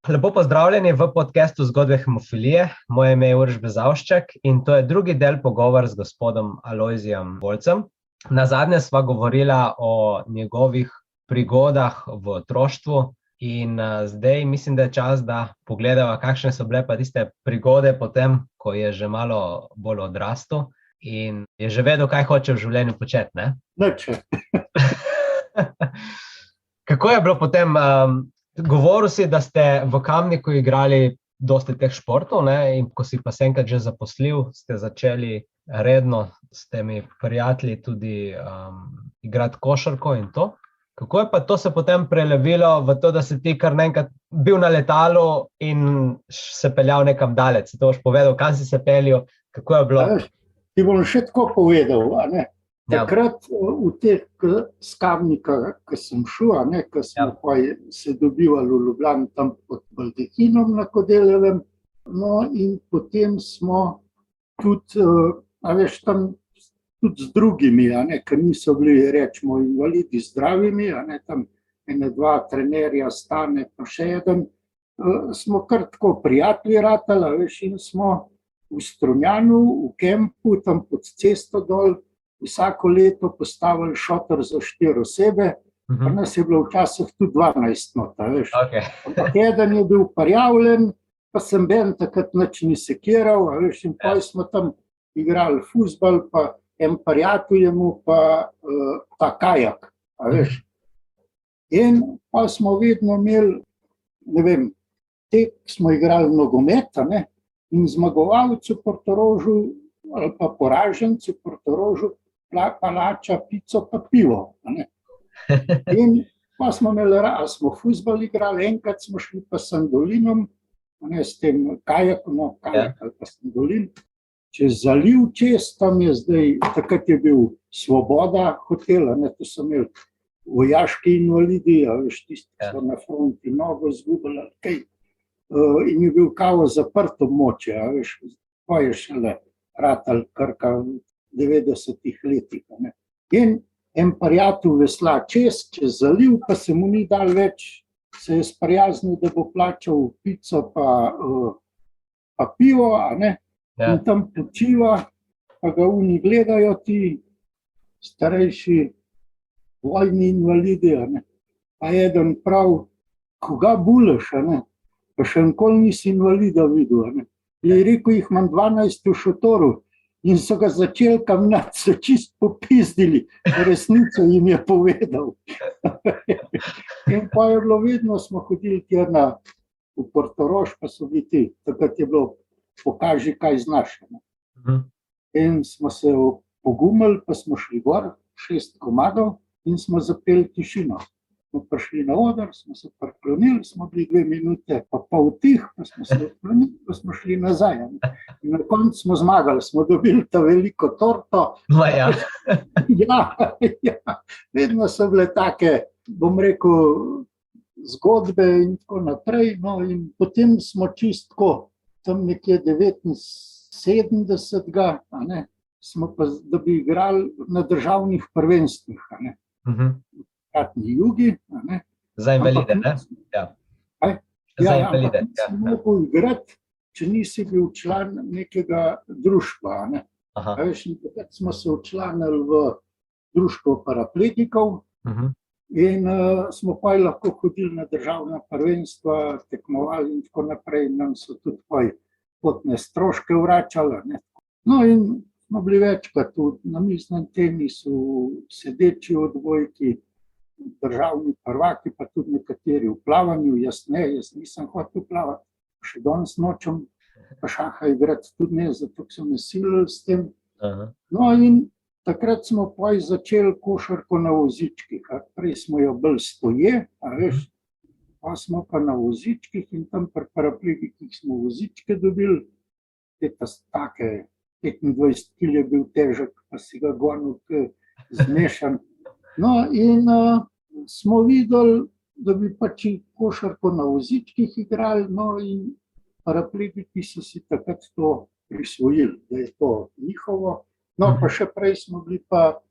Lepo pozdravljeni v podcastu Zgodbe hemofilije. Moje ime je Uroš Bezavščak in to je drugi del pogovora z gospodom Alojzijem Volcem. Nazadnje sva govorila o njegovih prigodah v otroštvu in zdaj mislim, da je čas, da pogledava, kakšne so bile pa tiste prigode potem, ko je že malo bolj odrastel in je že vedel, kaj hoče v življenju početi, ne? Nič. Kako je bilo potem? Govoril si, da ste v Kamniku igrali dosti teh športov, ne? In ko si pa se enkrat že zaposlil, ste začeli redno s temi prijatelji tudi igrati košarko in to. Kako je pa to se potem prelevilo v to, da si ti kar naenkrat bil na letalu in se peljal nekam daleč? Si to boš povedal, kam si se peljal, kako je bilo? Ti bom še tako povedal, a ne? Ja. Takrat v teh z Kamnika, ko sem šel, ko smo pa se dobivali v Ljubljani tam pod Baldehinom na Kodeljevem, no in potem smo tudi, tam tudi z drugimi, ker niso bili, rečemo, invalidi zdravimi, tam ene dva trenerja, Stane pa še eden, smo kar tako prijatelji ratali, in smo v Strunjanu, v kempu, tam pod cesto dol, vsako leto postavili šotor za 4 osebe, pa nas je bilo včasih tudi 12 nota, veš. Okay. Ampak eden je bil prijavljen, pa sem ben takrat nič ni sekiral, veš, in potem smo tam igrali fuzbal, pa en prijatelj je mu pa ta kajak, veš. In pa smo vedno imeli, ne vem, smo igrali nogomet, in zmagovalcu Portorožu ali pa poražencu Portorožu palača, pico pa pivo. In pa smo imeli, smo fuzbal igrali, enkrat smo šli pa Sandolinom, s tem kajakom, kajak ali pa Sandolin, čez zaliv čez, tam je zdaj, takrat je bil Svoboda hotel, to so imeli vojaški invalidi, veš, tisti, ki so na fronti nogo zgubili, kaj. In je bil kao zaprt območje, veš, pa je šele ratal Krka v 90-ih letih. In en prijatelj vesla čez zaliv, pa se mu ni dal več, se je sprijaznil, da bo plačal pico pa pivo, in tam počiva, pa ga oni gledajo, ti starejši vojni invalidi, pa eden prav, koga buleš, pa še nikoli nisi invalida videl, Je rekel, jih imam 12 v šotoru in so ga začeli kamnati, so čist popizdili, resnico jim je povedal. In pa je bilo vedno, smo hodili tja v Portorož, pa so bili ti, takrat je bilo, pokaži, kaj znaš. In smo se pogumili, pa smo šli gor, 6 komadov in smo zapeli Tišino. Smo prišli na oder, smo se priklonili, smo bili 2 minute pa pol tih, pa smo se odklonili, pa smo šli nazaj. In na koncu smo zmagali, smo dobili ta veliko torto. Ja. Ja, vedno so bile take, bom rekel, zgodbe in tako naprej. No, in potem smo čistko, tam nekje 79. Smo pa, da bi igrali na državnih prvenstvih, Jugi. Za invalide, ne? Ja. Za invalide. Si mogel igrati, če nisi bil član nekega društva. Takrat smo se včlanili v društvo paraplegikov in smo pa lahko hodili na državna prvenstva, tekmovali in tako naprej. Nam so tudi potne stroške vračali. No in smo bili večkrat tudi na miznemu tenisu, sedeči odbojki, državni prvaki, pa tudi nekateri v plavanju, jaz nisem hotel plavati, še danes nočem pa šaha igrati tudi ne, zato so me silili s tem. No in takrat smo pa začeli košarko na vozičkih, prej smo jo bolj stoje, veš, pa smo pa na vozičkih in tam pri paraplegikih smo vozičke dobili, take 25 kg je bil težek, pa si ga gonil zmešan. No in smo videli, da bi pač košarko na vozičkih igrali, no in paraplegiki so si takrat to prisvojili, da je to njihovo. No pa še prej smo bili pa,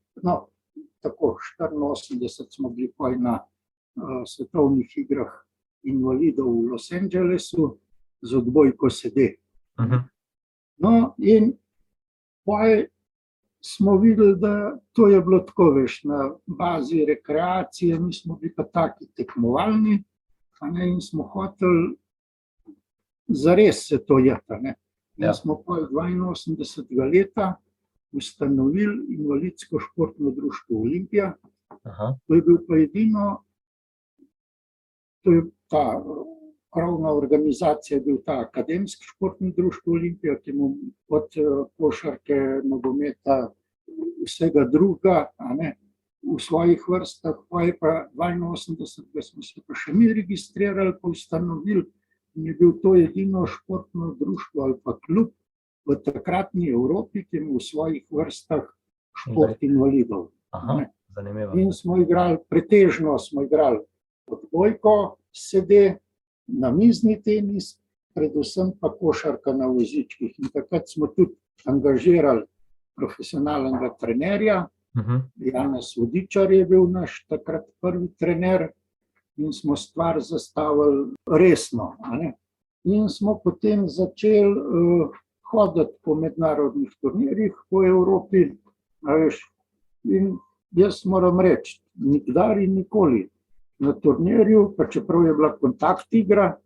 tako 84 smo bili pa na svetovnih igrah invalidov v Los Angelesu z odbojko sede. Mhm. No, in potem smo videli, da to je bilo tako, veš, na bazi rekreacije, mi smo bili pa taki tekmovalni, in smo hoteli zares se to jeti, ne. In smo pa 82. leta ustanovili Invalidsko športno društvo Olimpija. Aha. To je bil pa edino, to je ta krovna organizacija, je bil ta Akademski športni društvo Olimpija, ki mu od košarke, nogometa, vsega druga, v svojih vrstah, pa je pa 82. smo se pa še mi registrirali, pa ustanovili, in je bil to edino športno društvo ali pa klub v takratni Evropi, ki ima v svojih vrstah šport invalidov. Aha, zanimivo. In smo igrali, pretežno smo igrali odbojko, sede, namizni tenis, predvsem pa košarka na vozičkih. In takrat smo tudi angažirali profesionalnega trenerja, Janez Vodičar je bil naš takrat prvi trener, in smo stvar zastavili resno. In smo potem začeli hoditi po mednarodnih turnirjih po Evropi. In jaz moram reči, nikdar in nikoli na turnirju, pa čeprav je bila kontakt igra,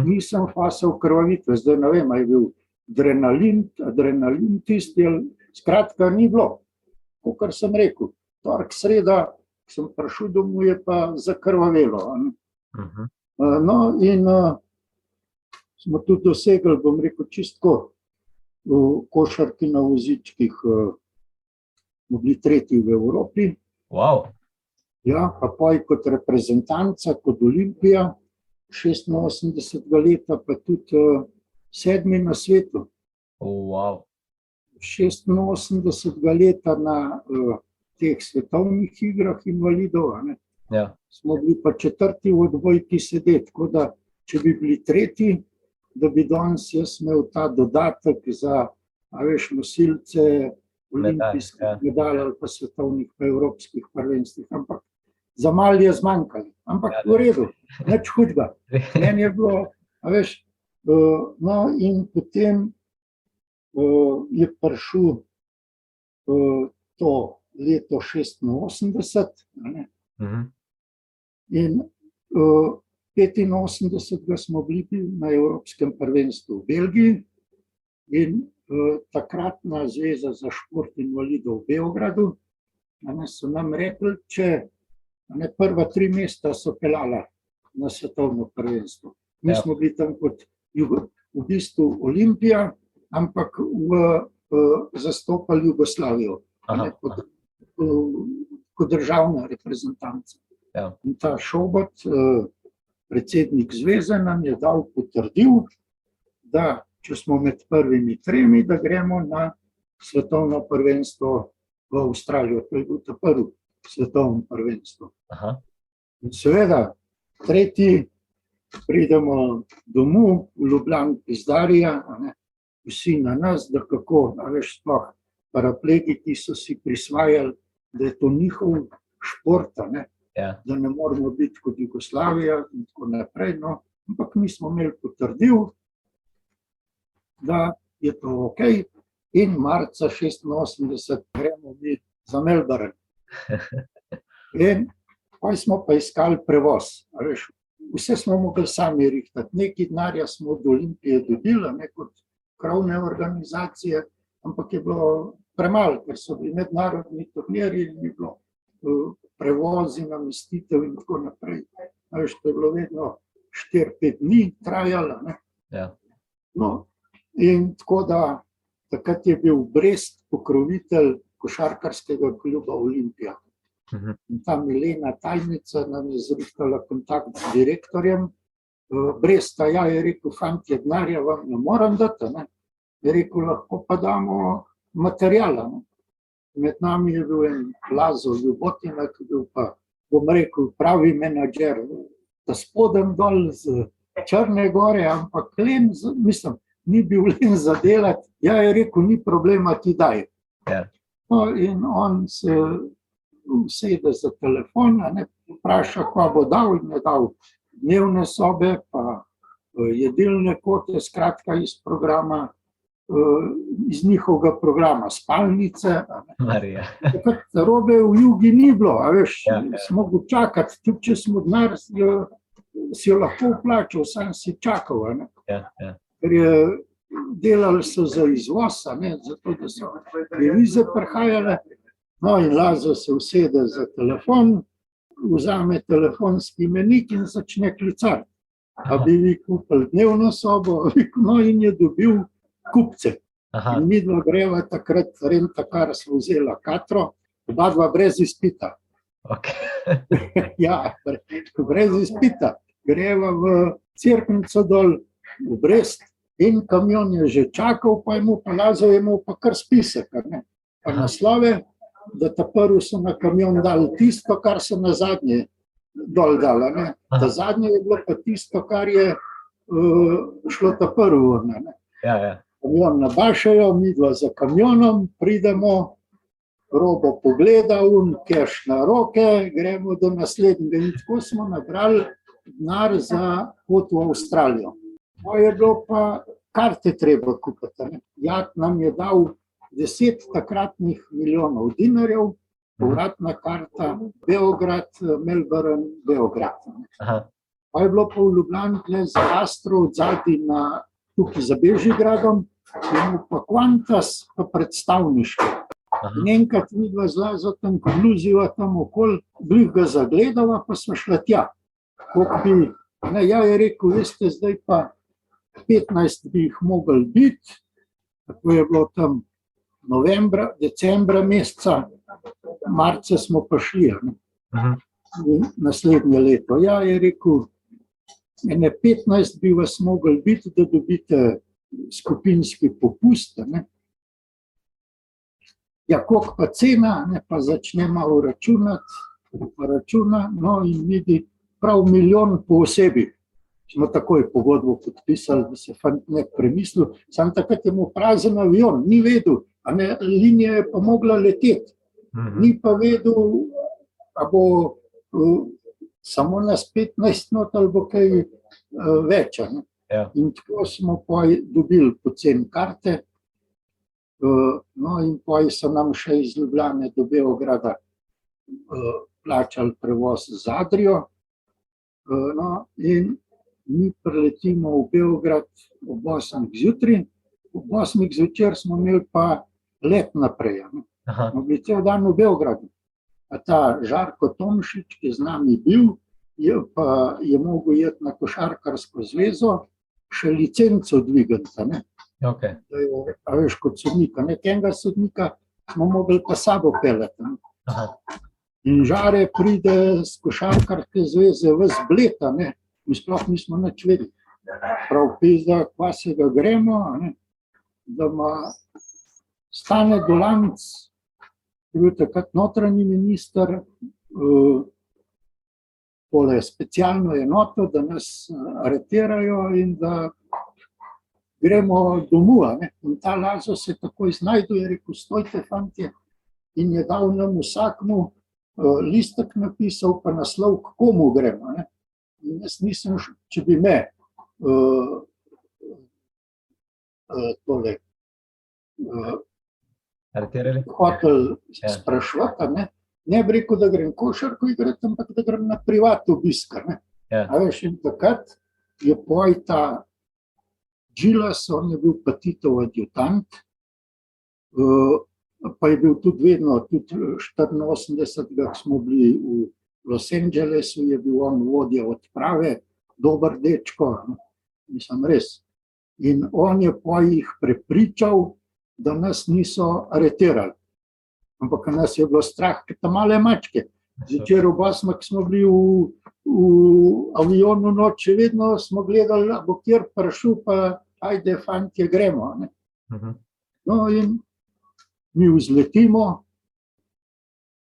nisem fasal krvavitve. Zdaj ne vem, ali je bil adrenalin tisti, skratka ni bilo. Kakor sem rekel, torek, sreda, sem prišel domov, je pa zakrvavelo. No, in smo tudi dosegli, bom rekel, čistko v košarki na vozičkih, smo bili tretji v Evropi. Wow. Ja, pa poj kot reprezentanca, kot Olimpija, 86. leta, pa tudi 7. na svetu. Wow. 86. leta na teh svetovnih igrah invalidov, Ja. smo bili pa 4. v odbojki sede, tako da, če bi bili tretji, da bi danes jaz imel ta dodatek za, nosilce olimpijskih medalj ali pa svetovnih pa evropskih prvenstvih, ampak za malo je zmanjkalo, ampak v redu, nič hudega. Meni je bilo, no, in potem je prišel to leto 86, in 85. smo bili na Evropskem prvenstvu v Belgiji, in takratna Zveza za šport invalidov v Beogradu so nam rekli, če prva 3 mesta so peljala na svetovno prvenstvo. Mi smo bili tam kot v bistvu Olimpija, ampak zastopali Jugoslavijo kot državna reprezentanca. Ja. In ta Šobot, predsednik zveze, nam je dal potrdil, da če smo med prvimi 3, da gremo na svetovno prvenstvo v Avstralijo. To je bil to prvo svetovno prvenstvo. Aha. In seveda, 3. pridemo domov v Ljubljani Pizdarija, vsi na nas, da kako, sploh paraplegiki so si prisvajali, da je to njihov šport, da ne moramo biti kot Jugoslavija in tako naprej. No, ampak mi smo imeli potrdil, da je to ok, in marca 86 gremo mi za Melbourne. In pa smo pa iskali prevoz. Vse smo mogli sami rihtati. Nekaj denarja smo od Olimpije dobili, kot krovne organizacije, ampak je bilo premalo, ker so bili mednarodni turnirji, ni bilo prevozi, namestitev in tako naprej. To je bilo vedno 4-5 dni trajalo. Ja. No, in tako da takrat je bil Brest pokrovitelj košarkarskega kluba Olimpija. In ta Milena tajnica nam je zrihtala kontakt z direktorjem Bresta. Ja, je rekel, fantje, denarja vam ne moram dati, je rekel, lahko pa damo materijala. Med nami je bil en Lazo Ljubotina, ki je bil pa, bom rekel, pravi menadžer, da spodem dol z Črne gore, ampak len, mislim, ni bil len zadelati. Ja, je rekel, ni problema, ti daj. No, in on se usede za telefon, vpraša, kva bo dal, in je dal dnevne sobe, pa jedilne kote, skratka iz programa, iz njihovega programa spalnice. Marija. Takrat robe v Jugi ni bilo, a veš, Ja. smo mogli čakati, tudi če smo denar, si jo lahko vplačal, sam si čakal, a ne. Ja, ja. Ker delali so za izvoz, a ne, zato da so devize prihajale. No, in Lazo se usede za telefon, vzame telefonski imenik in začne klicati. A bi vi kupili dnevno sobo, no, in je dobil kupce. Aha. In midva greva takrat, rentakar smo vzela Katro, oba dva brez izpita. Okay. Ja, brez izpita. Greva v Cerknico dol, v Brest, in kamion je že čakal, pa je mu pa Lazo je imel pa kar spisek, a ne. Pa naslove, da ta prvi so na kamion dali tisto, kar so na zadnje dol dali, ne. Ta zadnje je bilo pa tisto, kar je šlo ta prvi, ne. Ja, ja. Kamion nabašajo, midva za kamionom, pridemo, robo pogleda, keš na roke, gremo do naslednjega. In tako smo nabrali denar za pot v Avstralijo. To je bilo pa karte treba kupiti, ne. Jat nam je dal 10 takratnih milijonov dinarjev, povratna karta Beograd, Melbourne, Beograd. Aha. Pa je bilo pa v Ljubljani tle za Astro odzadaj na tukaj za Bežigradom, imamo pa Qantas, pa predstavniške. In enkrat vidva z Lazo tam, ko bluziva tam okoli, blih ga zagledava, pa smo šla tja. Koliko bi, ne, ja je rekel, veste, zdaj pa 15 bi jih mogli biti, tako je bilo tam novembra, decembra meseca, marca smo pa šli, ne. Naslednje leto. Ja, je rekel, ene 15 bi vas mogli biti, da dobite skupinski popust, ne. Ja, koliko pa cena, ne, pa začne malo računati, pa računa, no in vidi prav milijon po osebi. Smo takoj pogodbo podpisali, da se fant ne premislil, sam takrat je mu prazen avion, ni vedel, a ne, linija je pa mogla leteti. Ni pa vedel, a bo samo nas 15 not ali bo kaj več, ne. Ja. In tako smo pa dobili poceni karte, no in pa so nam še iz Ljubljane do Beograda plačali prevoz z Adrio, no in mi priletimo v Beograd ob 8 zjutraj, ob 8 zvečer smo imeli pa let naprej, ne. Smo bili cel dan v Beogradu. A ta Žarko Tomšič, ki z nami bil, je mogel iti na košarkarsko zvezo, še licenco dvigati, ne. Okay. A veš, kot sodnika, nekega sodnika smo mogli pa sabo peljati, ne. In Žare pride z košarkarske zveze ves bleta, ne. Mi sploh nismo nič vedeli. Prav pizda, kva se ga gremo, ne, da ima Stane Dolanc, ki je bil takrat notranji minister, tole specialno enoto, da nas aretirajo in da gremo domov, ne. In ta Lazo se takoj znajdu, je rekel, stojte, fantje, in je dal nam vsakmu listek napisal, pa naslov, k komu gremo, ne. In jaz nisem, če bi me tole hotel sprašvati, ne bi rekel, da grem košarko igrati, ampak da grem na privat obisk, ne. A veš, in takrat je poj ta Džilas, on je bil pa Titov adjutant, pa je bil tudi vedno, tudi 84, ko smo bili v Los Angelesu, je bil on vodja odprave, dober dečko, mislim res. In on je pa jih prepričal, da nas niso aretirali. Ampak nas je bilo strah, ker ta male mačke. Zvečer ob 8, ko smo bili v avionu noč, še vedno smo gledali, bo kjer prišel, pa ajde, fantje, gremo, ne. No in mi vzletimo,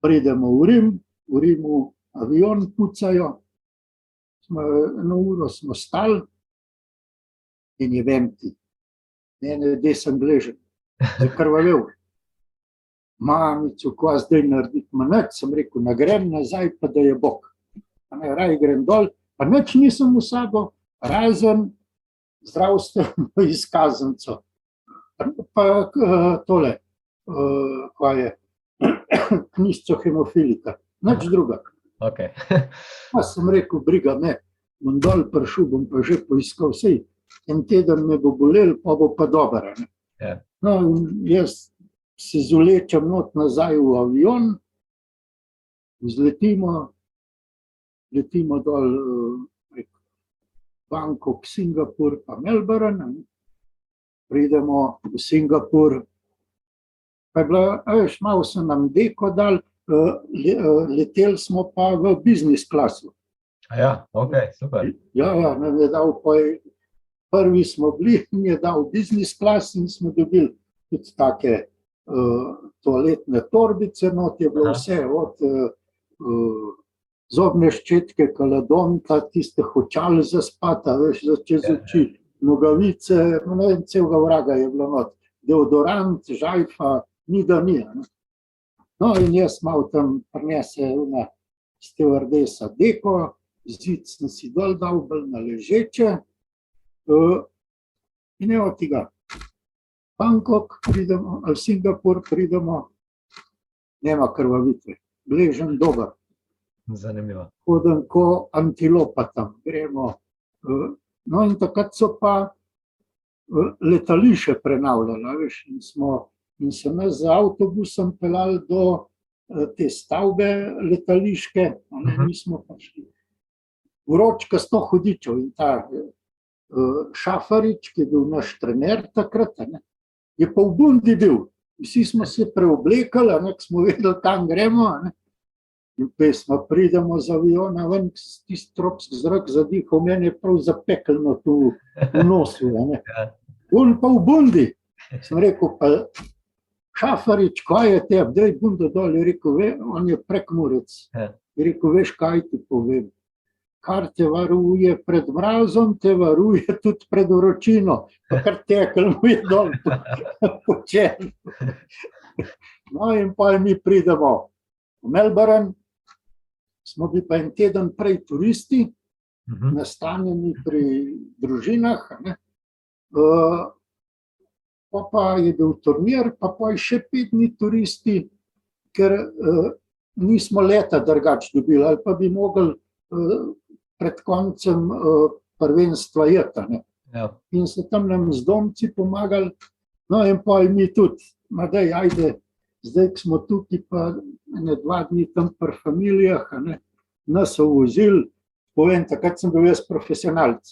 pridemo v Rim, v Rimu avion pucajo, eno uro smo stali in je vemti. Ne, desen gležen, zakrvavel. Mamico, kva zdaj narediti? Ma nič, sem rekel, grem nazaj, pa da je Bog. Raj grem dol, Pa nič nisem v sabo, razen zdravstveno izkaznico. Pa tole, kaj je, knjižico hemofilika, nič druga. Okay. Pa sem rekel, briga me, bom dol prišel, bom pa že poiskal vsej. En teden me bo bolel, pa bo pa dobro. Yeah. No, jaz se zulečem not nazaj v avion, letimo dol prek Bangkok, Singapur pa Melbourne, pridemo v Singapur, pa je bila, veš, malo se nam deko dal, leteli smo pa v business klasu. Ja, ok, super. Ja, nam je dal prvi smo bili, mi je dal business klas in smo dobili tudi take toaletne torbice, not je bilo vse, od zobne ščetke, kaladonka, tiste hočale za spata, veš, za čez oči, nogavice, ne vem, celega vraga je bilo not, deodorant, žajfa, ni da ni. No in jaz malo tam prinese una stevardesa deko, zid sem si dol dal, bolj na ležeče in evo tega. Bangkok pridemo, ali Singapur pridemo, nema krvavitve, gležen dober. Zanimivo. Hodim ko antilopa tam, gremo. No in takrat so pa letališče prenavljala, veš, in se nas z avtobusom pelali do te stavbe letališke, mi smo pa šli. Vročka 100 hudičev in ta Šafarič, ki je bil naš trener takrat, je pa v bundi bil. Vsi smo se preoblekali, ko smo vedeli, kam gremo. In pesma, pridemo z aviona ven, tisti tropski zrak zadihal, meni je prav zapekelno tu v nosu. On pa v bundi. Sem rekel, pa Šafarič, kaj je teb, daj bundo dol, je rekel, on je Prekmurec. Je rekel, veš, kaj ti povem. Kar te varuje pred mrazom, te varuje tudi pred vročino. Pa kar tekel mu je dol po čelu. No in pa mi pridemo v Melbourne, smo bili pa en teden prej turisti, nastanjeni pri družinah. Pa je bil turnir, pa je še 5 dni turisti, ker nismo leta drugače dobili, ali pa bi mogli pred koncem prvenstva jeti. In so tam nam z domci pomagali, no in pa mi tudi, daj, ajde, zdaj, ko smo tukaj, pa 2 dni tam pri familijah, nas so vozili, povem, takrat sem bil jaz profesionalc.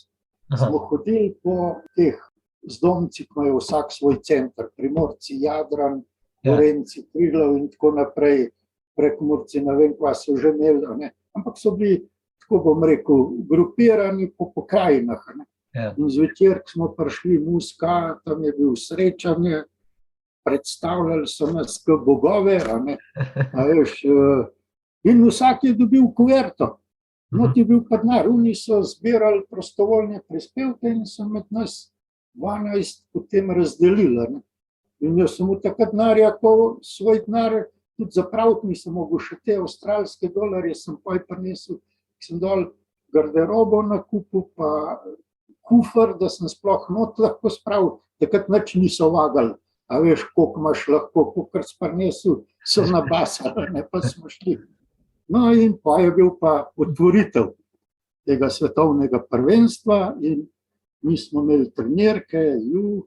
Smo hodili po teh z domci, ko imajo vsak svoj center, Primorci, Jadran, Gorenci, Triglav in tako naprej, Prekmurci, ne vem, kva so že imeli, ampak so bili, tako bom rekel, grupirani po pokrajinah. In zvečer, ko smo prišli Muska, tam je bil srečanje, predstavljali so nas kot bogove, in vsak je dobil kuverto. No, ti je bil pa denar, oni so zbirali prostovoljne prispevke in so med nas 12 potem razdelili. In jaz sem v takrat denarja, ko svoj denar tudi zapraviti nisem mogel, še te avstralske dolarje sem pa prinesel, sem dol garderobo nakupil, pa kufr, da sem sploh not lahko spravil, takrat nič niso vagali. A veš, koliko imaš lahko, kolikor si prinesel, so nabasali, pa smo šli. No in pa je bil pa otvoritev tega svetovnega prvenstva in mi smo imeli trenirke, in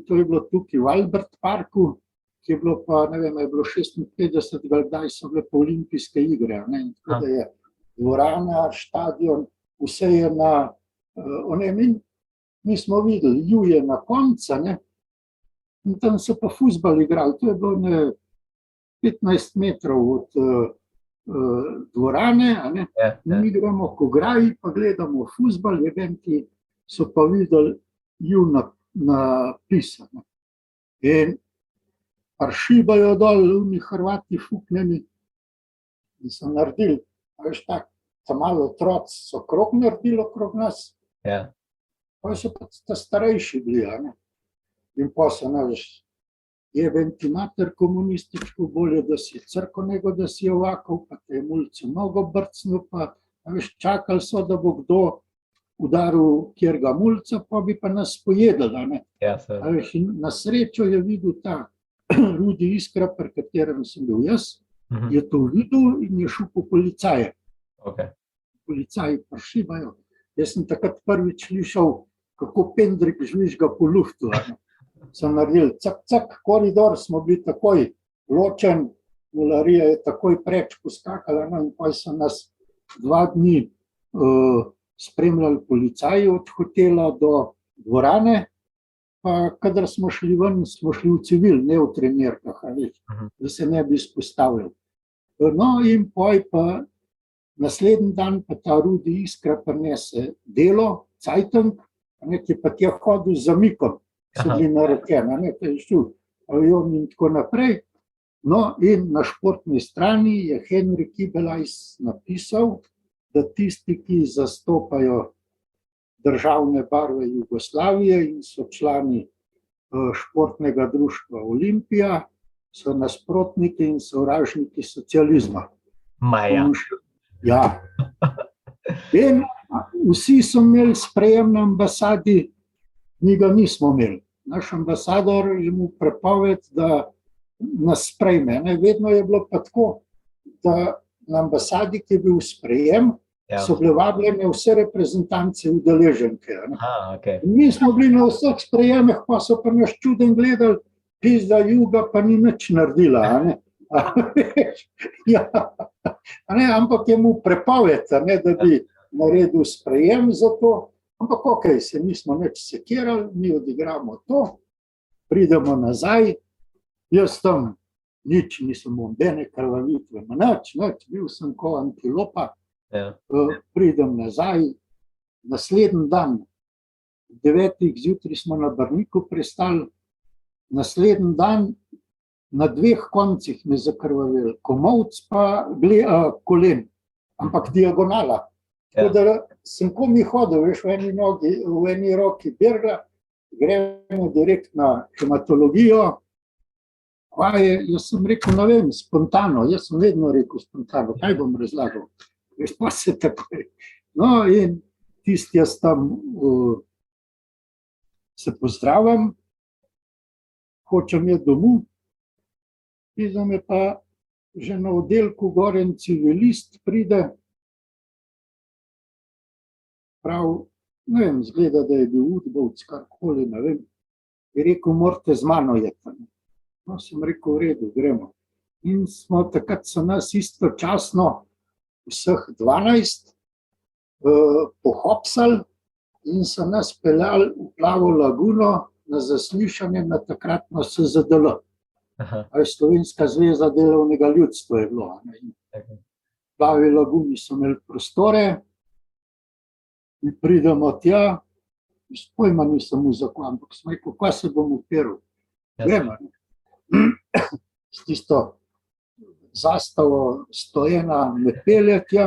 to je bilo tukaj v Albert Parku, ki je bilo pa, ne vem, je bilo 56, kdaj so bile pa olimpijske igre, in tako da je dvorana, štadion, vse je na, mi smo videli, je na konca, in tam so pa fuzbal igrali, to je bilo 15 metrov od dvorane, mi gremo k ograji, pa gledamo fuzbal, ki so pa videli napisano. In prišibajo dol, oni Hrvati fuknjeni, in so naredili, veš tako, tam malo otroci so krog naredili okrog nas, pa so pa ta starejši bili, in pa so naš, jeben ti mater komunističko, bolje, da si crko, nego da si ovakov, pa te je mulci mnogo brcnil, pa Veš, čakali so, da bo kdo udaril kjerga mulca, pa bi pa nas pojedel. Ja, Veš, na srečo je videl ta Rudi Iskra, pri katerem sem bil jaz, je to videl in je šel po policaje. Okay. Policaji prišivajo. Jaz sem takrat prvič slišal, kako pendrik žvižga po luftu. Sem naredil cak, koridor, smo bili takoj ločen, mularija je takoj preč poskakala, in pa so nas 2 dni spremljali policaji od hotela do dvorane, pa kadar smo šli ven, smo šli v civil, ne v trenerkah, da se ne bi izpostavljali. No in poj pa naslednji dan pa ta Rudi Iskra prinese Delo, Cajtang, ki pa je hodil z zamikom, so bili narekeni, to je šel avion in tako naprej. No in na športni strani je Henrik Ibelajs napisal, da tisti, ki zastopajo državne barve Jugoslavije in so člani športnega društva Olimpija, so nasprotniki in sovražniki socializma. Maja. Ja. In vsi so imeli sprejem na ambasadi, mi ga nismo imeli. Naš ambasador je mu prepoved, da nas sprejme. Vedno je bilo pa tako, da na ambasadi, ki je bil sprejem, so bile vabljene vse reprezentance udeleženke. Okay. Mi smo bili na vseh sprejemih, pa so pa nas čuden gledali, pizda Juga pa ni nič naredila. Ja. Ampak je mu prepoved, da bi naredil sprejem za to. Ampak okej, se nismo nič sekirali, mi odigramo to, pridemo nazaj, jaz tam nič nisem nobene krvavitve, nič, bil sem ko antilopa. Pridem nazaj, naslednji dan, 9. zjutraj smo na Brniku pristali, naslednji dan na 2 koncih me zakrvavili, komolc pa kolen, ampak diagonala. Tako da sem komi hodil, veš, v eni roki bergla, gremo direkt na hematologijo. Jaz sem rekel, ne vem, spontano, jaz sem vedno rekel spontano, kaj bom razlagal. Veš, pa se takoj. No in tisti jaz tam se pozdravim, hočem je domov, pizda me pa že na oddelku goren civilist pride, prav, ne vem, zgleda, da je bil udbovc, karkoli, ne vem, je rekel, morate z mano jeti. No, sem rekel, v redu, gremo. In smo takrat so nas istočasno vseh 12 pohopsali in so nas peljali v Plavo laguno na zaslišanje na takratno SZDL. Slovenska zveza delovnega ljudstva je bilo. V Plavi laguni so imeli prostore in pridemo tja, s pojma nisem vzakon, ampak sem rekel, kaj se bom upiral. Gremo. S tisto zastavo stojena me pelje tja,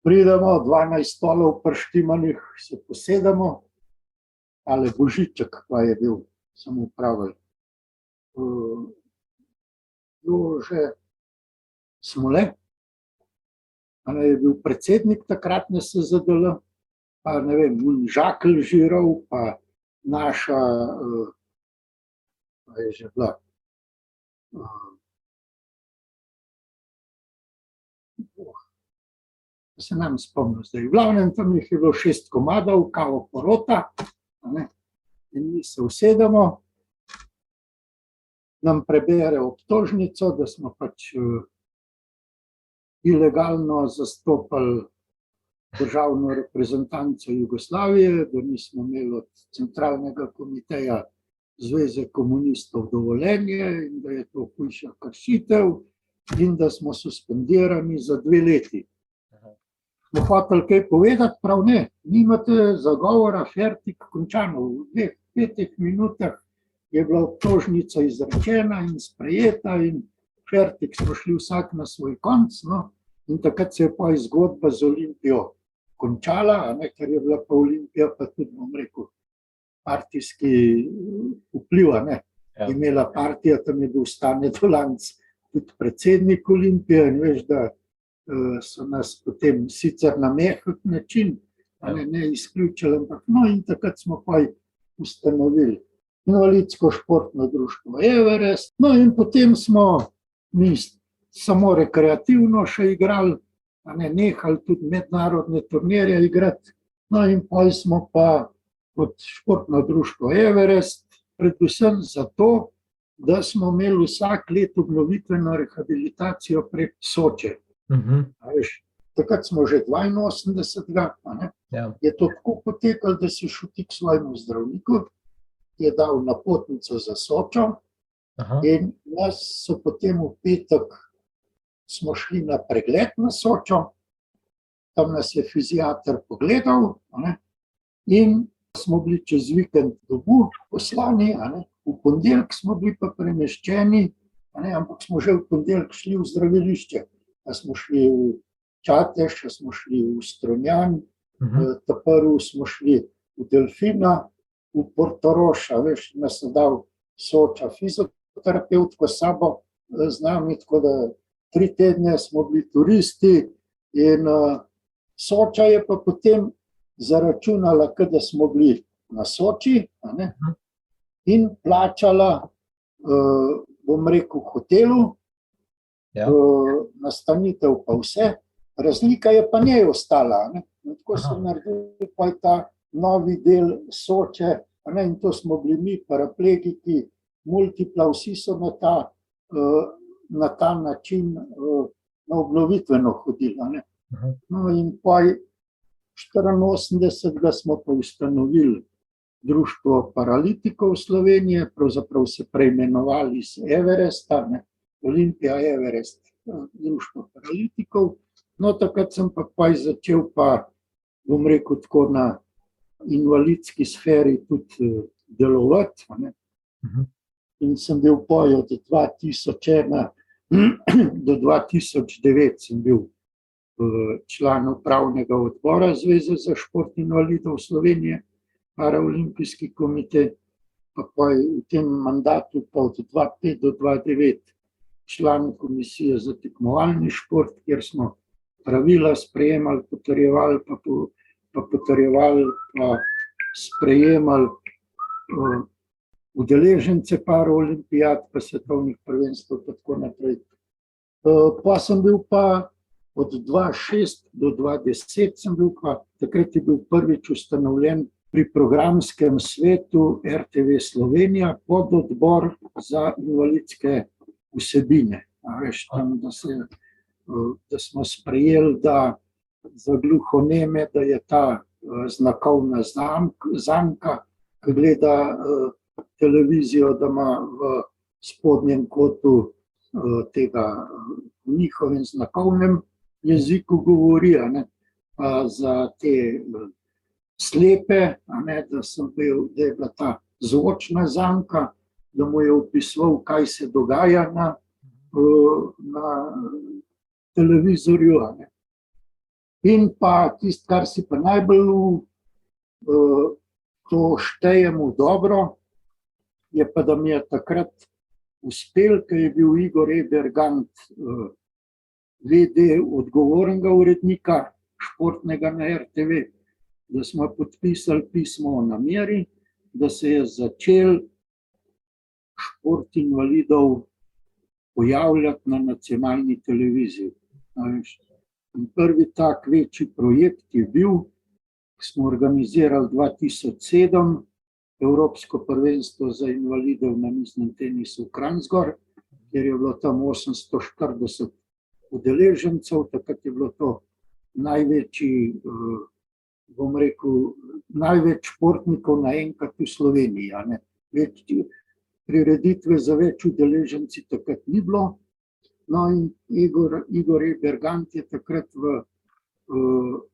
pridemo, 12 stolov prštimanih, se posedemo, ali Božiček, pa je bil, sem upravil. Jože Smole, je bil predsednik takratne SZDL, pa ne vem, Žakelj Žirov, pa naša, pa je že bila, se nam spomnil zdaj. V glavnem tam jih je bilo 6 komadov, kao porota, in mi se usedemo, nam prebere obtožnico, da smo pač ilegalno zastopali državno reprezentanco Jugoslavije, da nismo imeli od centralnega komiteja Zveze komunistov dovoljenje in da je to hujša kršitev in da smo suspendirani za 2 leti. Smo hoteli kaj povedati, prav ne, nimate zagovora, fertik, končano. V 5 minutah je bila obtožnica izrečena in sprejeta in fertik, smo šli vsak na svoj konc, in takrat se je pa zgodba z Olimpijo končala, ker je bila pa Olimpija pa tudi, bom rekel, partijski vpliv, imela partija, tam je bil Stane Dolanc, tudi predsednik Olimpije, in veš, da so nas potem sicer na mehak način, ne izključili, ampak no in takrat smo pa ustanovili Invalidsko športno društvo Everest, no in potem smo mi samo rekreativno še igrali, nehali tudi mednarodne turnirje igrati, no in potem smo pa kot športno društvo Everest, predvsem zato, da smo imeli vsak let obnovitveno rehabilitacijo prek Soče. Takrat smo že 82. Je to tako potekalo, da si šel ti k svojemu zdravniku, je dal napotnico za Sočo in nas so potem v petek smo šli na pregled na Sočo, tam nas je fiziater pogledal in smo bili čez vikend dobu poslani, v ponedeljek smo bili pa premeščeni, ampak smo že v ponedeljek šli v zdravilišče, smo šli v Čatež, smo šli v Strunjan, ta prvi smo šli v Delfina, v Portorož, veš, nas je dal Soča fizioterapevtko s sabo z nami, tako da 3 tedne smo bili turisti in Soča je pa potem zaračunala, da smo bili na Soči in plačala, bom rekel, hotelu, nastanitev pa vse, razlika je pa njej ostala. Tako so naredili pa ta novi del Soče, in to smo bili mi, paraplegiki, multipla, vsi so na ta način na obnovitveno hodili. No in pa 84. smo pa ustanovili Društvo paralitikov Slovenije, pravzaprav se preimenovali iz Everesta, Olimpija Everest, Društvo paralitikov. No, takrat sem pa začel bom rekel tako, na invalidski sferi tudi delovati. In sem bil od 2001 do 2009 sem bil član upravnega odbora Zveze za šport invalidov Slovenije, Paraolimpijski komite, pa v tem mandatu pa od 2005 do 2009 član komisije za tekmovalni šport, kjer smo pravila sprejemali, potrjevali, pa sprejemali udeležence paraolimpijad, pa svetovnih prvenstev, pa tako naprej. Pa sem bil pa od 2006 do 2010 sem bil pa, takrat je bil prvič ustanovljen pri programskem svetu RTV Slovenija pododbor za invalidske vsebine. Veš, tam, da smo sprejeli, da za gluhoneme, da je ta znakovna zanka, ki gleda televizijo, da ima v spodnjem kotu tega v njihovem znakovnem jeziku govori, za te slepe, da je bila ta zvočna zanka, da mu je opisoval, kaj se dogaja na televizorju. In pa tisto, kar si pa najbolj to štejemo dobro, je pa, da mi je takrat uspel, ker je bil Igor Ebergant VD odgovornega urednika športnega na RTV, da smo podpisali pismo o nameri, da se je začel šport invalidov pojavljati na nacionalni televiziji. In prvi tak večji projekt je bil, ki smo organizirali 2007, Evropsko prvenstvo za invalide v namiznem tenisu v Kranjsgor, kjer je bilo tam 840 udeležencev, takrat je bilo to največji, bom rekel, največ športnikov naenkrat v Sloveniji. Prireditve za več udeleženci takrat ni bilo. No in Igor Ebergant je takrat v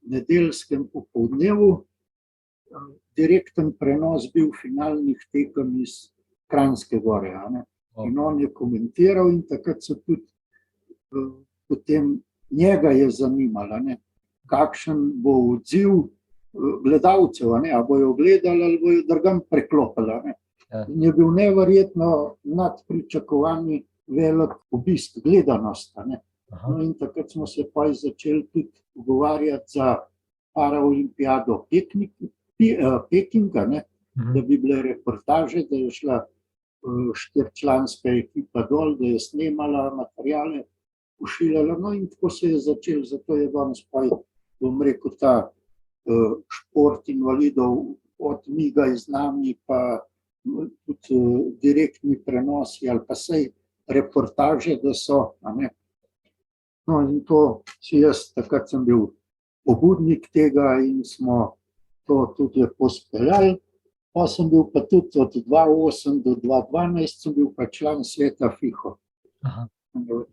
nedeljskem popoldnevu direkten prenos bil finalnih tekem iz Kranjske Gore. In on je komentiral in takrat so tudi potem njega je zanimalo, kakšen bo odziv gledalcev, a bojo gledali ali bojo drugam preklopili. In je bil neverjetno nad pričakovanji velik obisk, gledanost. No, in takrat smo se pa začeli tudi pogovarjati za paraolimpijado Pekinga, ne, da bi bile reportaže, da je šla 4-članska ekipa dol, da je snemala materiale, pošiljala, no in tako se je začel, zato je danes pa, bom rekel, ta šport invalidov od miga iz nami, pa tudi direktni prenosi ali pa sej reportaže, da so, a ne. No in to si jaz, takrat sem bil pobudnik tega in smo to tudi lepo speljali. Pa sem bil pa tudi od 2008 do 2012 sem bil pa član sveta FIHO.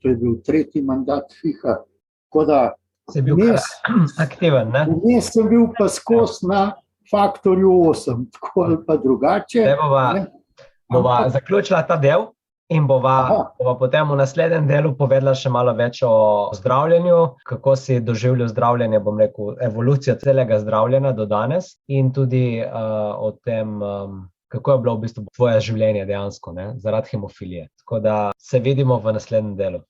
To je bil 3. mandat FIHA. Tako da si bil aktiven, ne? Vmes sem bil pa skozi na faktorju 8, tako ali pa drugače. Bova zaključila ta del in bova potem v naslednjem delu povedala še malo več o zdravljenju, kako si doživljal zdravljenje, bom rekel, evolucijo celega zdravljenja do danes in tudi o tem, kako je bilo v bistvu tvoje življenje dejansko, ne, zaradi hemofilije. Tako da se vidimo v naslednjem delu.